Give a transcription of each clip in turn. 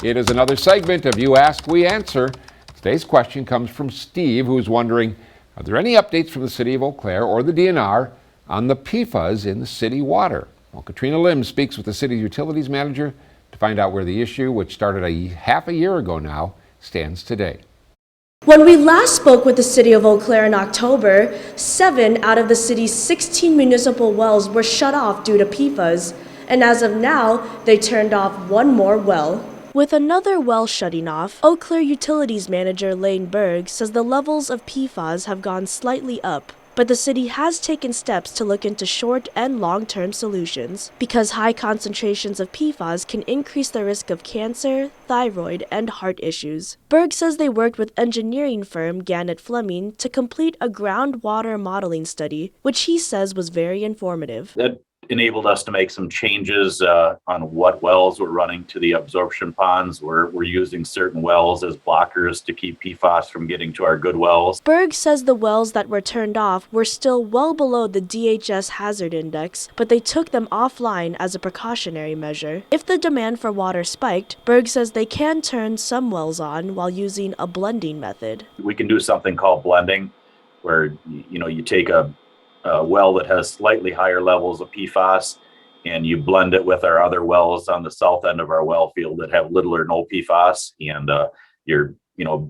It is another segment of You Ask, We Answer. Today's question comes from Steve, who's wondering, are there any updates from the City of Eau Claire or the DNR on the PFAS in the city water? Well, Katrina Lim speaks with the city's utilities manager to find out where the issue, which started half a year ago now, stands today. When we last spoke with the City of Eau Claire in October, 7 out of the city's 16 municipal wells were shut off due to PFAS, and as of now, they turned off one more well. With another well shutting off, Eau Claire Utilities Manager Lane Berg says the levels of PFAS have gone slightly up, but the city has taken steps to look into short and long-term solutions because high concentrations of PFAS can increase the risk of cancer, thyroid, and heart issues. Berg says they worked with engineering firm Gannett Fleming to complete a groundwater modeling study, which he says was very informative. That enabled us to make some changes on what wells we're running to the absorption ponds. We're using certain wells as blockers to keep PFAS from getting to our good wells. Berg says the wells that were turned off were still well below the DHS hazard index, but they took them offline as a precautionary measure. If the demand for water spiked, Berg says they can turn some wells on while using a blending method. We can do something called blending, where you take a well that has slightly higher levels of PFAS and you blend it with our other wells on the south end of our well field that have little or no PFAS, and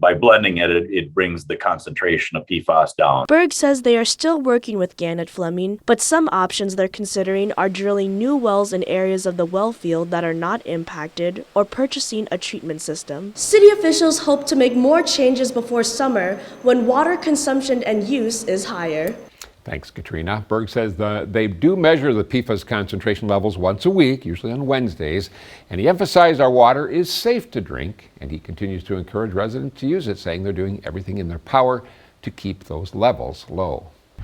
by blending it brings the concentration of PFAS down. Berg says they are still working with Gannett Fleming, but some options they're considering are drilling new wells in areas of the well field that are not impacted or purchasing a treatment system. City officials hope to make more changes before summer when water consumption and use is higher. Thanks, Katrina. Berg says they do measure the PFAS concentration levels once a week, usually on Wednesdays, and he emphasized our water is safe to drink, and he continues to encourage residents to use it, saying they're doing everything in their power to keep those levels low.